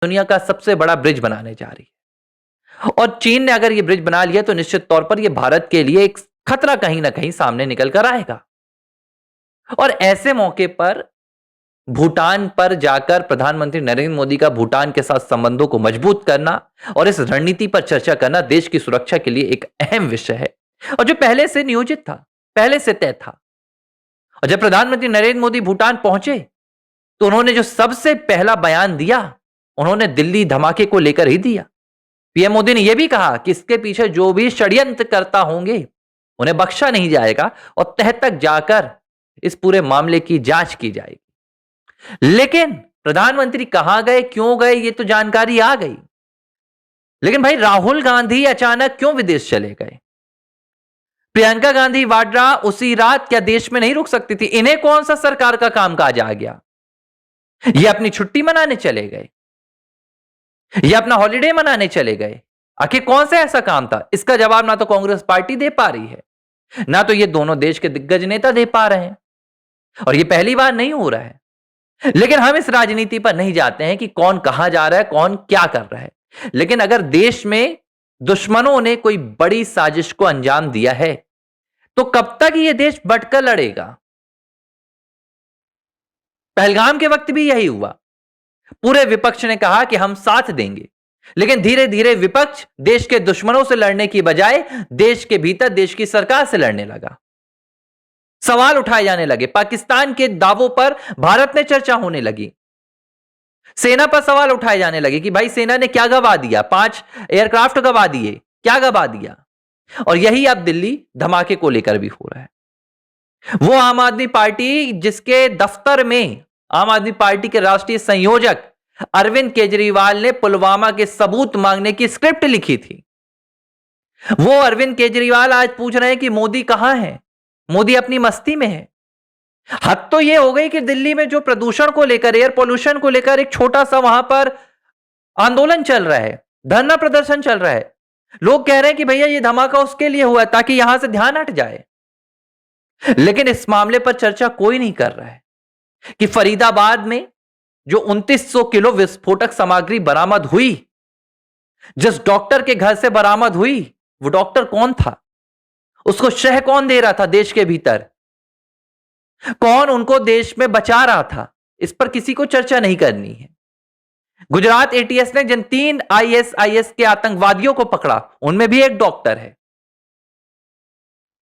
दुनिया का सबसे बड़ा ब्रिज बनाने जा रही है। और चीन ने अगर यह ब्रिज बना लिया तो निश्चित तौर पर यह भारत के लिए एक खतरा कहीं ना कहीं सामने निकल कर आएगा। और ऐसे मौके पर भूटान पर जाकर प्रधानमंत्री नरेंद्र मोदी का भूटान के साथ संबंधों को मजबूत करना और इस रणनीति पर चर्चा करना देश की सुरक्षा के लिए एक अहम विषय है और जो पहले से नियोजित था, पहले से तय था। और जब प्रधानमंत्री नरेंद्र मोदी भूटान पहुंचे तो उन्होंने जो सबसे पहला बयान दिया, उन्होंने दिल्ली धमाके को लेकर ही दिया। पीएम मोदी ने यह भी कहा कि इसके पीछे जो भी षड्यंत्रकर्ता होंगे उन्हें बख्शा नहीं जाएगा और तह तक जाकर इस पूरे मामले की जांच की जाएगी। लेकिन प्रधानमंत्री कहां गए, क्यों गए, ये तो जानकारी आ गई। लेकिन भाई राहुल गांधी अचानक क्यों विदेश चले गए? प्रियंका गांधी वाड्रा उसी रात क्या देश में नहीं रुक सकती थी? इन्हें कौन सा सरकार का कामकाज आ गया? ये अपनी छुट्टी मनाने चले गए, ये अपना हॉलिडे मनाने चले गए? आखिर कौन सा ऐसा काम था? इसका जवाब ना तो कांग्रेस पार्टी दे पा रही है, ना तो ये दोनों देश के दिग्गज नेता दे पा रहे हैं। और ये पहली बार नहीं हो रहा है। लेकिन हम इस राजनीति पर नहीं जाते हैं कि कौन कहां जा रहा है, कौन क्या कर रहा है। लेकिन अगर देश में दुश्मनों ने कोई बड़ी साजिश को अंजाम दिया है तो कब तक यह देश बटकर लड़ेगा? पहलगाम के वक्त भी यही हुआ। पूरे विपक्ष ने कहा कि हम साथ देंगे, लेकिन धीरे धीरे विपक्ष देश के दुश्मनों से लड़ने की बजाय देश के भीतर देश की सरकार से लड़ने लगा। सवाल उठाए जाने लगे, पाकिस्तान के दावों पर भारत में चर्चा होने लगी। सेना पर सवाल उठाए जाने लगे कि भाई सेना ने क्या गवा दिया, 5 एयरक्राफ्ट गवा दिए, क्या गवा दिया? और यही अब दिल्ली धमाके को लेकर भी हो रहा है। वो आम आदमी पार्टी जिसके दफ्तर में आम आदमी पार्टी के राष्ट्रीय संयोजक अरविंद केजरीवाल ने पुलवामा के सबूत मांगने की स्क्रिप्ट लिखी थी, वो अरविंद केजरीवाल आज पूछ रहे हैं कि मोदी कहां है? मोदी अपनी मस्ती में है। हद तो यह हो गई कि दिल्ली में जो प्रदूषण को लेकर, एयर पोल्यूशन को लेकर एक छोटा सा वहां पर आंदोलन चल रहा है, धरना प्रदर्शन चल रहा है। लोग कह रहे हैं कि भैया ये धमाका उसके लिए हुआ है ताकि यहां से ध्यान हट जाए। लेकिन इस मामले पर चर्चा कोई नहीं कर रहा है कि फरीदाबाद में जो 2900 किलो विस्फोटक सामग्री बरामद हुई, जिस डॉक्टर के घर से बरामद हुई, वो डॉक्टर कौन था? उसको शह कौन दे रहा था देश के भीतर? कौन उनको देश में बचा रहा था? इस पर किसी को चर्चा नहीं करनी है। गुजरात एटीएस ने जिन 3 आईएसआईएस के आतंकवादियों को पकड़ा, उनमें भी एक डॉक्टर है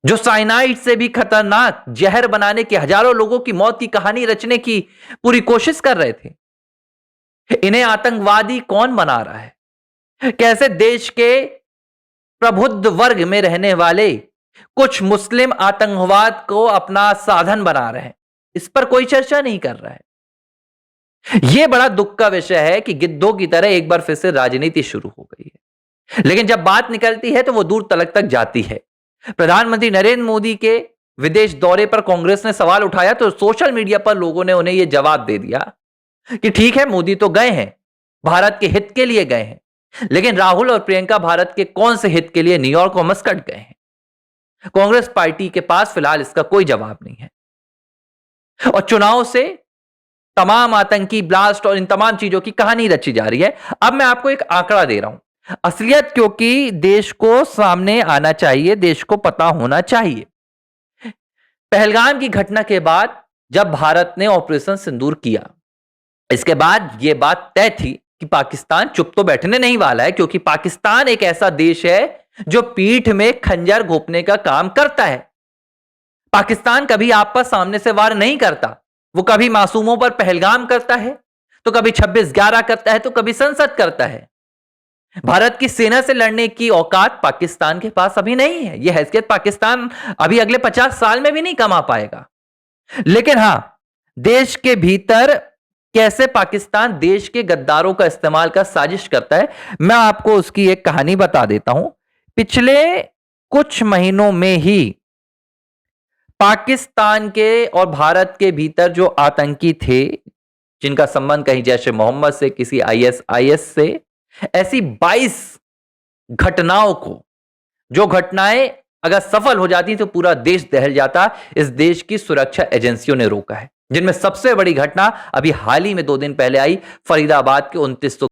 जो साइनाइड से भी खतरनाक जहर बनाने के हजारों लोगों की मौत की कहानी रचने की पूरी कोशिश कर रहे थे। इन्हें आतंकवादी कौन बना रहा है? कैसे देश के प्रबुद्ध वर्ग में रहने वाले कुछ मुस्लिम आतंकवाद को अपना साधन बना रहे हैं, इस पर कोई चर्चा नहीं कर रहा है। यह बड़ा दुख का विषय है कि गिद्धों की तरह एक बार फिर से राजनीति शुरू हो गई है। लेकिन जब बात निकलती है तो वो दूर तक जाती है। प्रधानमंत्री नरेंद्र मोदी के विदेश दौरे पर कांग्रेस ने सवाल उठाया तो सोशल मीडिया पर लोगों ने उन्हें यह जवाब दे दिया कि ठीक है, मोदी तो गए हैं, भारत के हित के लिए गए हैं, लेकिन राहुल और प्रियंका भारत के कौन से हित के लिए न्यूयॉर्क और मस्कट गए हैं? कांग्रेस पार्टी के पास फिलहाल इसका कोई जवाब नहीं है। और चुनाव से तमाम आतंकी ब्लास्ट और इन तमाम चीजों की कहानी रची जा रही है। अब मैं आपको एक आंकड़ा दे रहा हूं, असलियत क्योंकि देश को सामने आना चाहिए, देश को पता होना चाहिए। पहलगाम की घटना के बाद जब भारत ने ऑपरेशन सिंदूर किया, इसके बाद यह बात तय थी कि पाकिस्तान चुप तो बैठने नहीं वाला है, क्योंकि पाकिस्तान एक ऐसा देश है जो पीठ में खंजर घोंपने का काम करता है। पाकिस्तान कभी आप पर सामने से वार नहीं करता, वो कभी मासूमों पर पहलगाम करता है, तो कभी 26/11 करता है, तो कभी संसद करता है। भारत की सेना से लड़ने की औकात पाकिस्तान के पास अभी नहीं है। यह हैसियत पाकिस्तान अभी अगले 50 साल में भी नहीं कमा पाएगा। लेकिन हां, देश के भीतर कैसे पाकिस्तान देश के गद्दारों का इस्तेमाल कर साजिश करता है, मैं आपको उसकी एक कहानी बता देता हूं। पिछले कुछ महीनों में ही पाकिस्तान के और भारत के भीतर जो आतंकी थे, जिनका संबंध कहीं जैश ए मोहम्मद से, किसी आईएसआईएस से, ऐसी 22 घटनाओं को, जो घटनाएं अगर सफल हो जाती तो पूरा देश दहल जाता, इस देश की सुरक्षा एजेंसियों ने रोका है। जिनमें सबसे बड़ी घटना अभी हाल ही में 2 दिन पहले आई, फरीदाबाद के 2900